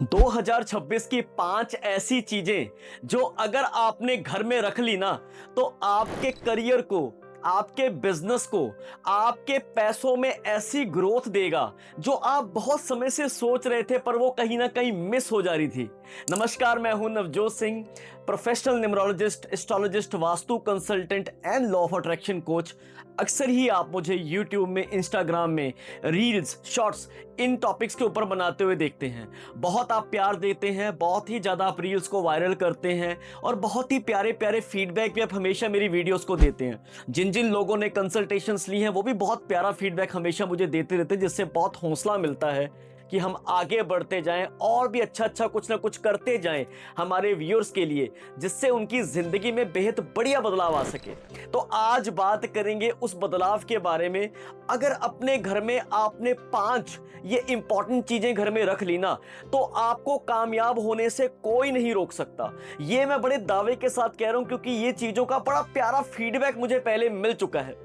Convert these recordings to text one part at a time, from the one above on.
2026 की 5 ऐसी चीजें जो अगर आपने घर में रख ली ना तो आपके करियर को, आपके बिजनेस को, आपके पैसों में ऐसी ग्रोथ देगा जो आप बहुत समय से सोच रहे थे पर वो कहीं ना कहीं मिस हो जा रही थी। नमस्कार, मैं हूं Navjot Singh, professional numerologist, astrologist, vastu consultant and law of attraction coach. अक्सर ही आप मुझे यूट्यूब में, इंस्टाग्राम में रील्स, शॉर्ट्स इन टॉपिक्स के ऊपर बनाते हुए देखते हैं। बहुत आप प्यार देते हैं, बहुत ही ज़्यादा आप रील्स को वायरल करते हैं और बहुत ही प्यारे प्यारे फीडबैक भी आप हमेशा मेरी वीडियोस को देते हैं। जिन जिन लोगों ने कंसल्टेशंस ली हैं वो भी बहुत प्यारा फीडबैक हमेशा मुझे देते रहते हैं, जिससे बहुत हौसला मिलता है कि हम आगे बढ़ते जाएं और भी अच्छा अच्छा कुछ ना कुछ करते जाएं हमारे व्यूअर्स के लिए, जिससे उनकी जिंदगी में बेहद बढ़िया बदलाव आ सके। तो आज बात करेंगे उस बदलाव के बारे में। अगर अपने घर में आपने 5 ये इंपॉर्टेंट चीजें घर में रख ली ना तो आपको कामयाब होने से कोई नहीं रोक सकता। ये मैं बड़े दावे के साथ कह रहा हूं क्योंकि ये चीजों का बड़ा प्यारा फीडबैक मुझे पहले मिल चुका है।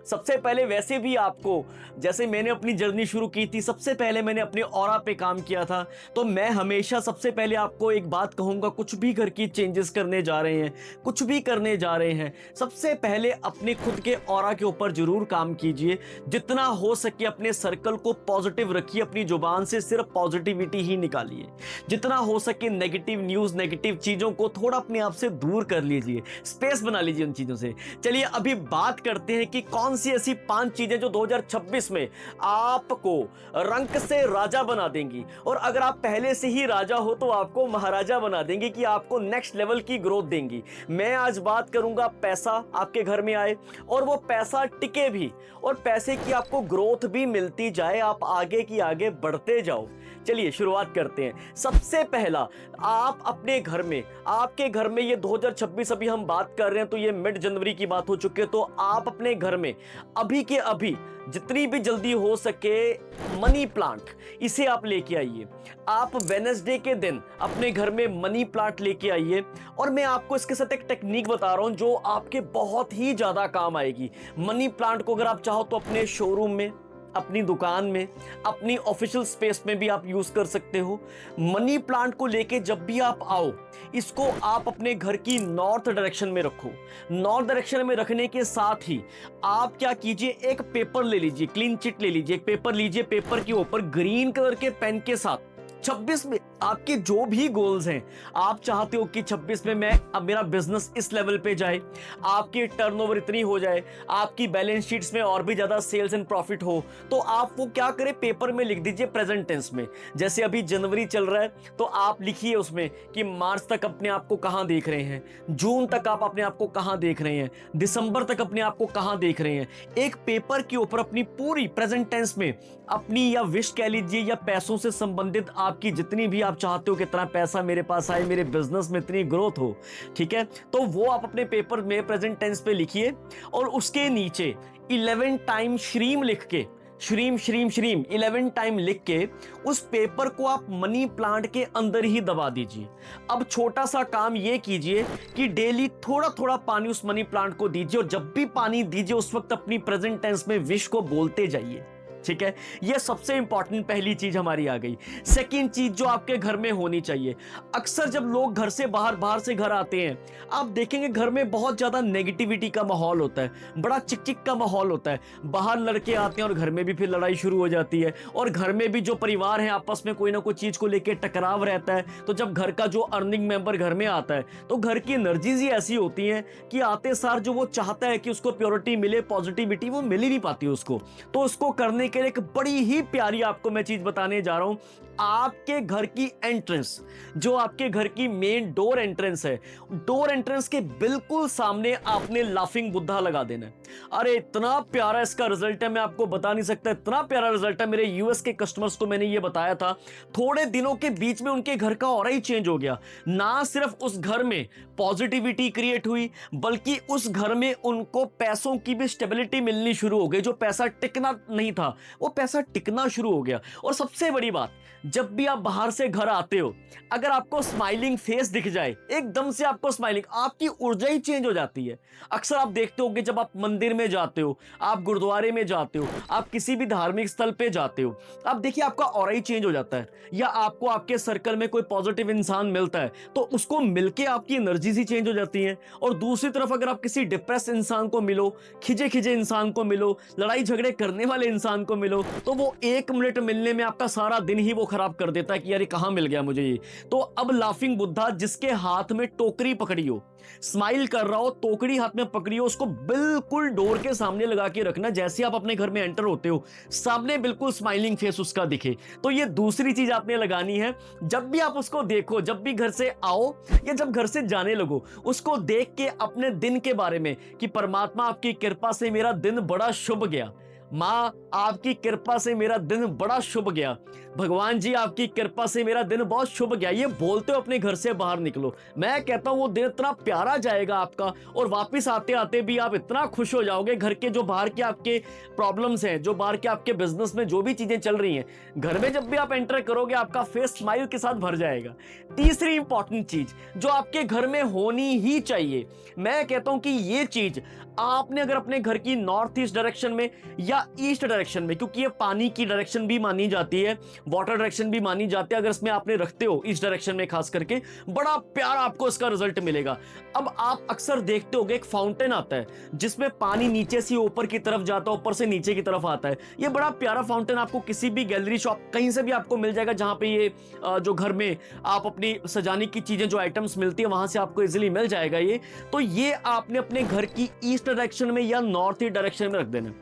सबसे पहले वैसे भी आपको, जैसे मैंने अपनी जर्नी शुरू की थी, सबसे पहले मैंने अपने ऑरा पे काम किया था, तो मैं हमेशा सबसे पहले आपको एक बात कहूंगा, कुछ भी घर की चेंजेस करने जा रहे हैं, कुछ भी करने जा रहे हैं, सबसे पहले अपने खुद के ऑरा के ऊपर जरूर काम कीजिए। जितना हो सके अपने सर्कल को पॉजिटिव रखिए, अपनी जुबान से सिर्फ पॉजिटिविटी ही निकालिए। जितना हो सके नेगेटिव न्यूज, नेगेटिव चीजों को थोड़ा अपने आप से दूर कर लीजिए, स्पेस बना लीजिए उन चीजों से। चलिए अभी बात करते हैं कि कौन सी ऐसी 5 चीजें जो 2026 में आपको रंक से राजा बना देंगी, और अगर आप पहले से ही राजा हो तो आपको महाराजा बना देंगी, कि आपको नेक्स्ट लेवल की ग्रोथ देंगी। मैं आज बात करूंगा पैसा आपके घर में आए और वो पैसा टिके भी, और पैसे की आपको ग्रोथ भी मिलती जाए, आप आगे की आगे बढ़ते जाओ। चलिए शुरुआत करते हैं। सबसे पहला, आप अपने घर में, आपके घर में, ये 2026 अभी हम बात कर रहे हैं तो ये मिड जनवरी की बात हो चुकी है, तो आप अपने घर में अभी के अभी जितनी भी जल्दी हो सके मनी प्लांट, इसे आप लेके आइए। आप वेडनेसडे के दिन अपने घर में मनी प्लांट लेके आइए, और मैं आपको इसके साथ एक टेक्निक बता रहा हूं जो आपके बहुत ही ज्यादा काम आएगी। मनी प्लांट को अगर आप चाहो तो अपने शोरूम में, अपनी दुकान में, अपनी ऑफिशियल स्पेस में भी आप यूज कर सकते हो। मनी प्लांट को लेके जब भी आप आओ, इसको आप अपने घर की नॉर्थ डायरेक्शन में रखो। नॉर्थ डायरेक्शन में रखने के साथ ही आप क्या कीजिए, एक पेपर ले लीजिए, क्लीन चिट ले लीजिए, एक पेपर लीजिए, पेपर के ऊपर ग्रीन कलर के पेन के साथ 26 में आपके जो भी गोल्स हैं, आप चाहते हो कि 26 में मैं, अब मेरा बिजनेस इस लेवल पे जाए, आपकी टर्नओवर इतनी हो जाए, आपकी बैलेंस शीट्स में और भी ज्यादा सेल्स एंड प्रॉफिट हो, तो आप वो क्या करें, पेपर में लिख दीजिए प्रेजेंट टेंस में। जैसे अभी जनवरी चल रहा है तो आप लिखिए उसमें कि मार्च तक अपने आप को कहां देख रहे हैं, जून तक आप अपने आप को कहां देख रहे हैं, दिसंबर तक अपने आप को कहां देख रहे हैं। एक पेपर के ऊपर अपनी पूरी प्रेजेंट टेंस में अपनी, या विश कह लीजिए, या पैसों से संबंधित आपकी जितनी भी आप चाहते हो कि इतना पैसा मेरे पास आए, मेरे बिजनेस में इतनी ग्रोथ हो, ठीक है, तो वो आप अपने पेपर में प्रेजेंट टेंस पे लिखिए, और उसके नीचे 11 टाइम श्रीम लिख के, श्रीम श्रीम श्रीम 11 टाइम लिख के उस पेपर को आप मनी प्लांट के अंदर ही दबा दीजिए। अब छोटा सा काम ये कीजिए कि डेली थोड़ा थोड़ा पानी उस मनी प्लांट को दीजिए, और जब भी पानी दीजिए उस वक्त अपनी प्रेजेंट टेंस में विश को बोलते जाइए। ठीक है, ये सबसे इंपॉर्टेंट पहली चीज हमारी आ गई। सेकंड चीज जो आपके घर में होनी चाहिए, अक्सर जब लोग घर से बाहर से घर आते हैं, आप देखेंगे घर में बहुत ज्यादा नेगेटिविटी का माहौल होता है, बड़ा चिक चिक का माहौल होता है। बाहर लड़के आते हैं और घर में भी फिर लड़ाई शुरू हो जाती है, और घर में भी जो परिवार है आपस में कोई ना कोई चीज को लेकर टकराव रहता है। तो जब घर का जो अर्निंग मेंबर घर में आता है तो घर की एनर्जीज ही ऐसी होती हैं कि आते सार जो वो चाहता है कि उसको प्योरिटी मिले, पॉजिटिविटी, वो मिल ही नहीं पाती उसको। तो उसको करने के लिए एक बड़ी ही प्यारी आपको मैं चीज बताने जा रहा हूं। आपके घर की एंट्रेंस, जो आपके घर की मेन डोर एंट्रेंस है, डोर एंट्रेंस के बिल्कुल सामने आपने लाफिंग बुद्धा लगा देना है। अरे इतना प्यारा इसका रिजल्ट है, मैं आपको बता नहीं सकता, इतना प्यारा रिजल्ट है। मेरे यूएस के कस्टमर्स को मैंने ये बताया था, थोड़े दिनों के बीच में उनके घर का ऑरा ही चेंज हो गया। ना सिर्फ उस घर में पॉजिटिविटी क्रिएट हुई, बल्कि उस घर में उनको पैसों की भी स्टेबिलिटी मिलनी शुरू हो गई। जो पैसा टिकना नहीं था वो पैसा टिकना शुरू हो गया। और सबसे बड़ी बात, जब भी आप बाहर से घर आते हो, अगर आपको स्माइलिंग फेस दिख जाए, एकदम से आपको स्माइलिंग, आपकी ऊर्जा ही चेंज हो जाती है। अक्सर आप देखते होगे जब आप मंदिर में जाते हो, आप गुरुद्वारे में जाते हो, आप किसी भी धार्मिक स्थल पे जाते हो, आप देखिए आपका ऑरा ही चेंज हो जाता है। या आपको आपके सर्कल में कोई पॉजिटिव इंसान मिलता है तो उसको मिलके आपकी एनर्जी ही चेंज हो जाती है। और दूसरी तरफ अगर आप किसी डिप्रेस इंसान को मिलो, खिजे खिजे इंसान को मिलो, लड़ाई झगड़े करने वाले इंसान को मिलो, तो वो 1 मिनट मिलने में आपका सारा दिन ही वो खराब कर देता है कि यार ये कहां मिल गया मुझे ये। तो अब लाफिंग बुद्धा जिसके हाथ में टोकरी पकड़ी हो, स्माइल कर रहा हो, टोकरी हाथ में पकड़ी हो, उसको बिल्कुल डोर के सामने लगा के रखना। जैसे आप अपने घर में एंटर होते हो, सामने बिल्कुल स्माइलिंग फेस उसका दिखे। तो ये दूसरी चीज आपने लगानी है। जब भी आप उसको देखो, जब भी घर से आओ या जब घर से जाने लगो, उसको देख के अपने दिन के बारे में कि परमात्मा आपकी कृपा से मेरा दिन बड़ा शुभ गया, माँ आपकी कृपा से मेरा दिन बड़ा शुभ गया, भगवान जी आपकी कृपा से मेरा दिन बहुत शुभ गया, ये बोलते हो अपने घर से बाहर निकलो। मैं कहता हूं वो दिन इतना प्यारा जाएगा आपका, और वापस आते आते भी आप इतना खुश हो जाओगे। घर के जो बाहर के आपके प्रॉब्लम्स हैं, जो बाहर के आपके बिजनेस में जो भी चीजें चल रही हैं, घर में जब भी आप एंटर करोगे आपका फेस स्माइल के साथ भर जाएगा। तीसरी इंपॉर्टेंट चीज जो आपके घर में होनी ही चाहिए, मैं कहता हूं कि ये चीज आपने अगर अपने घर की नॉर्थ ईस्ट डायरेक्शन में या ईस्ट डायरेक्शन में, क्योंकि ये पानी की डायरेक्शन भी मानी जाती है, वाटर डायरेक्शन भी मानी जाती है, अगर इसमें आपने रखते हो ईस्ट डायरेक्शन में खास करके, बड़ा प्यारा आपको इसका रिजल्ट मिलेगा। अब आप अक्सर देखते होगे एक फाउंटेन आता है जिसमें पानी नीचे से ऊपर की तरफ जाता है, ऊपर से नीचे की तरफ आता है। ये बड़ा प्यारा फाउंटेन आपको किसी भी गैलरी शॉप कहीं से भी आपको मिल जाएगा, जहां पे ये जो घर में आप अपनी सजाने की चीजें जो आइटम्स मिलती है वहां से आपको इजिली मिल जाएगा ये। तो ये आपने अपने घर की ईस्ट डायरेक्शन में या नॉर्थ ईस्ट डायरेक्शन में रख देना।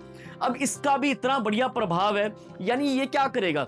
अब इसका भी इतना बढ़िया प्रभाव है, यानी ये क्या करेगा,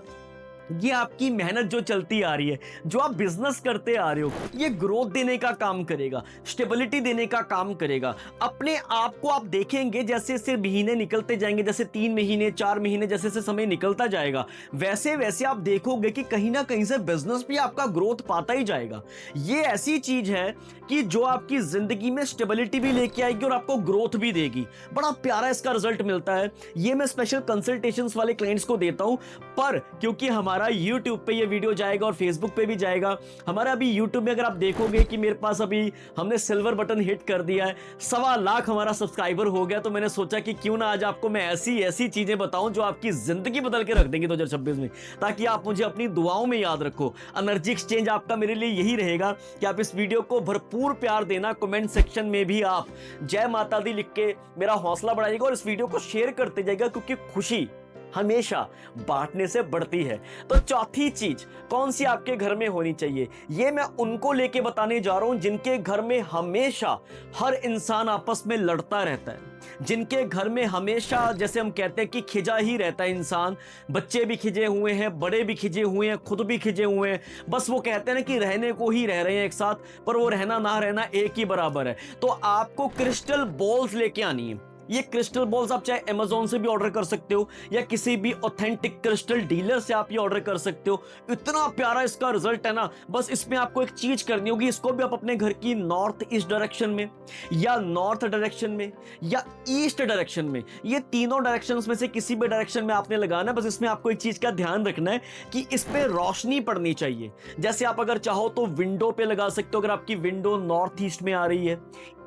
ये आपकी मेहनत जो चलती आ रही है, जो आप बिजनेस करते आ रहे हो, ये ग्रोथ देने का काम करेगा, स्टेबिलिटी देने का काम करेगा। अपने आप को आप देखेंगे जैसे जैसे महीने निकलते जाएंगे, जैसे 3 महीने 4 महीने जैसे जैसे समय निकलता जाएगा, वैसे वैसे आप देखोगे कि कहीं ना कहीं से बिजनेस भी आपका ग्रोथ पाता ही जाएगा। ये ऐसी चीज है कि जो आपकी जिंदगी में स्टेबिलिटी भी लेके आएगी और आपको ग्रोथ भी देगी। बड़ा प्यारा इसका रिजल्ट मिलता है। ये मैं स्पेशल कंसल्टेशंस वाले क्लाइंट्स को देता हूं, पर क्योंकि हमारा YouTube पे ये वीडियो जाएगा और Facebook पे भी जाएगा। हमारा अभी YouTube में अगर आप देखोगे कि मेरे पास अभी हमने सिल्वर बटन हिट कर दिया है, 1.25 लाख हमारा सब्सक्राइबर हो गया, तो मैंने सोचा कि क्यों ना आज आपको मैं ऐसी ऐसी चीजें बताऊं जो आपकी जिंदगी बदल के रख देंगी 2026 में, ताकि आप मुझे अपनी दुआओं में याद रखो। एनर्जी एक्सचेंज आपका मेरे लिए यही रहेगा कि आप इस वीडियो को भरपूर प्यार देना, कमेंट सेक्शन में भी आप जय माता दी लिख के मेरा हौसला बढ़ाइएगा और इस वीडियो को शेयर करते जाइएगा, क्योंकि खुशी हमेशा बांटने से बढ़ती है। तो चौथी चीज कौन सी आपके घर में होनी चाहिए, ये मैं उनको लेके बताने जा रहा हूं जिनके घर में हमेशा हर इंसान आपस में लड़ता रहता है, जिनके घर में हमेशा, जैसे हम कहते हैं कि खिजा ही रहता है इंसान, बच्चे भी खिजे हुए हैं, बड़े भी खिजे हुए हैं, खुद भी खिजे हुए हैं। बस वो कहते हैं ना कि रहने को ही रह रहे हैं एक साथ, पर वो रहना ना रहना एक ही बराबर है। तो आपको क्रिस्टल बॉल्स लेके आनी है। ये क्रिस्टल बॉल्स आप चाहे अमेज़न से भी ऑर्डर कर सकते हो या किसी भी ऑथेंटिक क्रिस्टल डीलर से आप ये ऑर्डर कर सकते हो। इतना प्यारा इसका रिजल्ट है ना। बस इसमें आपको एक चीज करनी होगी, इसको भी आप अपने घर की नॉर्थ ईस्ट डायरेक्शन में या नॉर्थ डायरेक्शन में या ईस्ट डायरेक्शन में, ये तीनों डायरेक्शंस में से किसी भी डायरेक्शन में आपने लगाना है। बस इसमें आपको एक चीज का ध्यान रखना है कि इस पे रोशनी पड़नी चाहिए। जैसे आप अगर चाहो तो विंडो पे लगा सकते हो, अगर आपकी विंडो नॉर्थ ईस्ट में आ रही है,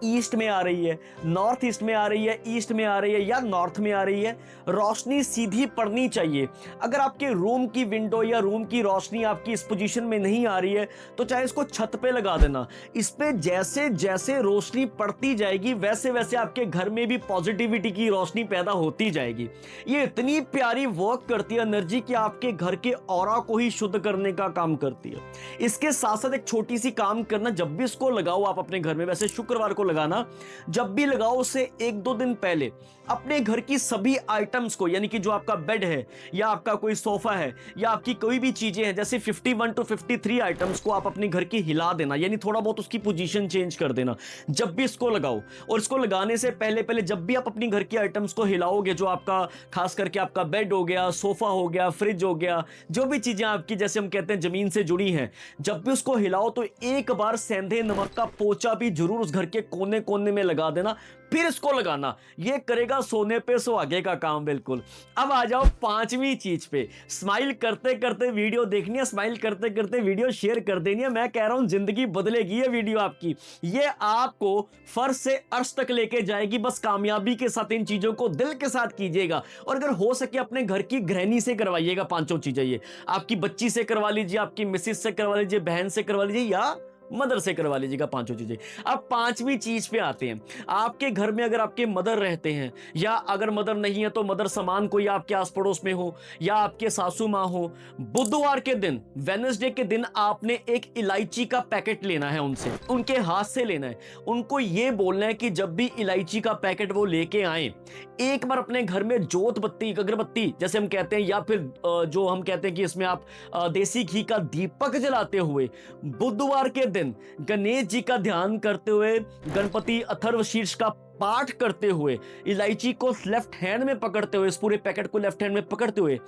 ईस्ट में आ रही है, नॉर्थ ईस्ट में आ रही है, ईस्ट में आ रही है या नॉर्थ में आ रही है, रोशनी सीधी पड़नी चाहिए। अगर आपके रूम की विंडो या रूम की रोशनी आपकी इस पोजीशन में नहीं आ रही है तो चाहे इसको छत पे लगा देना। इस पे जैसे जैसे रोशनी पड़ती जाएगी वैसे वैसे आपके घर में भी पॉजिटिविटी की रोशनी पैदा होती जाएगी। ये इतनी प्यारी वर्क करती है एनर्जी कि आपके घर के ऑरा को ही शुद्ध करने का काम करती है। इसके साथ साथ एक छोटी सी काम करना, जब भी इसको लगाओ आप अपने घर में, वैसे शुक्रवार को लगाना, जब भी लगाओ उससे 1-2 दिन पहले अपने घर की सभी आइटम्स को, यानी कि जो आपका बेड है या आपका कोई सोफा है या आपकी कोई भी चीजें हैं, जैसे 51 to 53 आइटम्स को आप अपने घर की हिला देना, यानी थोड़ा बहुत उसकी पोजीशन चेंज कर देना जब भी इसको लगाओ। और इसको लगाने से पहले पहले जब भी आप अपनी घर की आइटम्स को हिलाओगे, जो आपका खास करके आपका बेड हो गया, सोफा हो गया, फ्रिज हो गया, जो भी चीजें आपकी जैसे हम कहते हैं जमीन से जुड़ी हैं, जब भी उसको हिलाओ तो एक बार सेंधे नमक का पोंछा भी जरूर उस घर के कोने कोने में लगा देना, फिर इसको लगाना, ये करेगा सोने पे सुहागे का काम बिल्कुल। अब आ जाओ पांचवी चीज पे, स्माइल करते करते वीडियो देखनी है, स्माइल करते करते वीडियो शेयर कर देनी है। मैं कह रहा हूं जिंदगी बदलेगी ये वीडियो आपकी, ये आपको फर्श से अर्श तक लेके जाएगी। बस कामयाबी के साथ इन चीजों को दिल के साथ कीजिएगा, और अगर हो सके अपने घर की गृहिणी से करवाइएगा पांचों चीजें। ये आपकी बच्ची से करवा लीजिए, आपकी मिसेस से करवा लीजिए, बहन से करवा लीजिए, या मदर से करवा लीजिएगा पांचों चीजें। अब पांचवी चीज पे आते हैं। आपके घर में अगर आपके मदर रहते हैं, या अगर मदर नहीं है तो मदर समान कोई आपके आस पड़ोस में हो, या आपके सासू माँ हो, बुधवार के दिन, वेडनेसडे के दिन आपने एक इलायची का पैकेट लेना है उनसे, उनके हाथ से लेना है। उनको ये बोलना है कि जब भी इलायची का पैकेट वो लेके आए, एक बार अपने घर में जोत बत्ती, अगरबत्ती जैसे हम कहते हैं, या फिर जो हम कहते हैं कि इसमें आप देसी घी का दीपक जलाते हुए, बुधवार के दिन गणेश जी का ध्यान करते हुए, गणपति अथर्व शीर्ष का पाठ करते हुए, इलायची को लेफ्ट हैंड में पकड़ते हुए, इस पूरे पैकेट को लेफ्ट हैंड में पकड़ते हुए,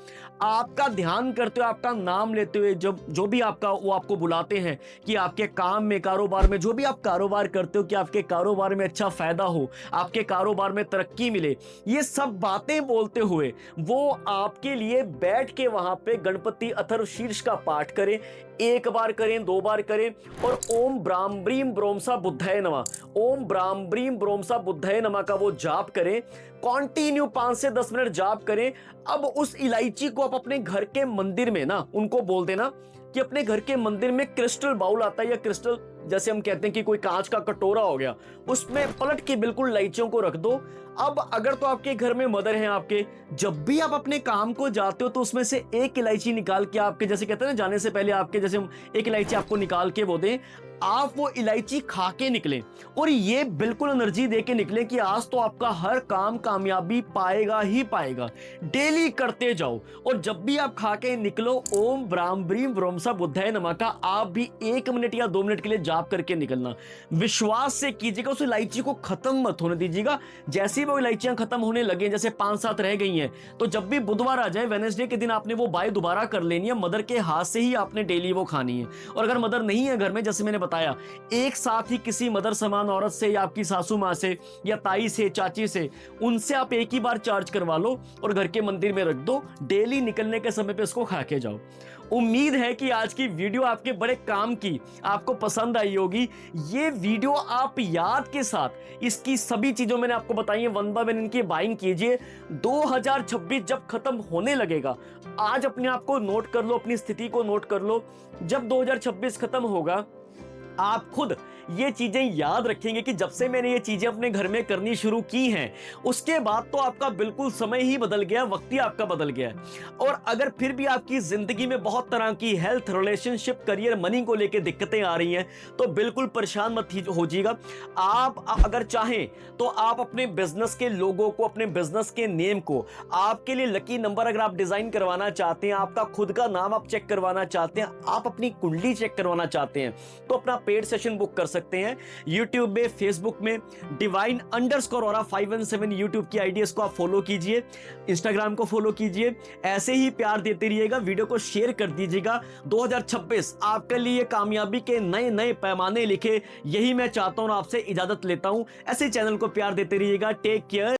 आपका ध्यान करते हुए, आपका नाम लेते हुए, जब जो भी आपका वो आपको बुलाते हैं कि आपके काम में, कारोबार में, जो भी आप कारोबार करते हो, कि आपके कारोबार में अच्छा फायदा हो, आपके कारोबार में तरक्की मिले, ये सब बातें बोलते हुए वो आपके लिए बैठ के वहां पे गणपति अथर्व शीर्ष का पाठ करें। एक बार करें, दो बार करें, और ओम ब्राह्म ब्रीम ब्रोमसा बुद्धाय नमः, ओम ब्राह्म ब्रीम ब्रोमसा बुद्धाय नमः का वो जाप करें। कंटिन्यू 5 से 10 मिनट जाप करें। अब उस इलायची को आप अपने घर के मंदिर में ना, उनको बोल देना कि अपने घर के मंदिर में क्रिस्टल बाउल आता है, या क्रिस्टल जैसे हम कहते हैं कि कोई कांच का कटोरा हो गया, उसमें पलट के बिल्कुल इलायचियों को रख दो। अब अगर तो आपके घर में मदर हैं आपके, जब भी आप अपने काम को जाते हो तो उसमें से एक इलायची निकाल के, आपके जैसे कहते हैं ना, जाने से पहले आपके जैसे हम एक इलायची आपको निकाल के वो दें, आप वो इलायची खा के निकलें, और ये बिल्कुल एनर्जी दे के निकलें कि आज तो आपका हर काम कामयाबी पाएगा ही पाएगा। डेली करते जाओ, और जब भी आप खा के निकलो, ओम ब्राह्म ब्रीम ब्रोमसा बुद्धाय नमः का आप भी 1 मिनट या 2 मिनट के लिए जाप करके निकलना। विश्वास से कीजिएगा, उस इलायची को खत्म मत होने दीजिएगा। जैसे ही वो इलायचियां खत्म होने लगे, जैसे 5-7 रह गई हैं, तो जब भी बुधवार आ जाए, वेडनेसडे के दिन आपने वो बाय दोबारा कर लेनी है। मदर के हाथ से ही आपने डेली वो खानी है। और अगर मदर नहीं है घर में, जैसे मैंने बताया, एक साथ ही किसी मदर समान औरत से, या आपकी सासू माँ से, या ताई से, चाची से, उनसे आप एक ही बार चार्ज करवा लो और घर के मंदिर में रख दो। डेली निकलने के समय पे इसको खा के जाओ। उम्मीद है कि आज की वीडियो आपके बड़े काम की, आपको पसंद आई होगी। ये वीडियो आप याद के साथ इसकी सभी चीजों मैंने आपको बताई है, 1 बाय 1 इनकी बाइंग कीजिए। 2026 जब खत्म होने लगेगा, आज अपने आप को नोट कर लो, अपनी स्थिति को नोट कर लो। जब 2026 खत्म होगा, आप खुद ये चीजें याद रखेंगे कि जब से मैंने ये चीजें अपने घर में करनी शुरू की हैं, उसके बाद तो आपका बिल्कुल समय ही बदल गया, वक्त ही आपका बदल गया है। और अगर फिर भी आपकी जिंदगी में बहुत तरह की हेल्थ, रिलेशनशिप, करियर, मनी को लेकर दिक्कतें आ रही हैं, तो बिल्कुल परेशान मत हो जाइएगा। आप अगर चाहें तो आप अपने बिजनेस के लोगों को, अपने बिजनेस के नेम को, आपके लिए लकी नंबर अगर आप डिजाइन करवाना चाहते हैं, आपका खुद का नाम आप चेक करवाना चाहते हैं, आप अपनी कुंडली चेक करवाना चाहते हैं, तो अपना पेड सेशन बुक कर सकते हैं। YouTube में, Facebook में divine_aura 517 YouTube की आईडी, इसको आप फॉलो कीजिए, Instagram को फॉलो कीजिए। ऐसे ही प्यार देते रहिएगा, वीडियो को शेयर कर दीजिएगा। 2026 आपके लिए कामयाबी के नए नए पैमाने लिखे, यही मैं चाहता हूं। आपसे इजाजत लेता हूं। ऐसे चैनल को प्यार देते रहिएगा। Take care.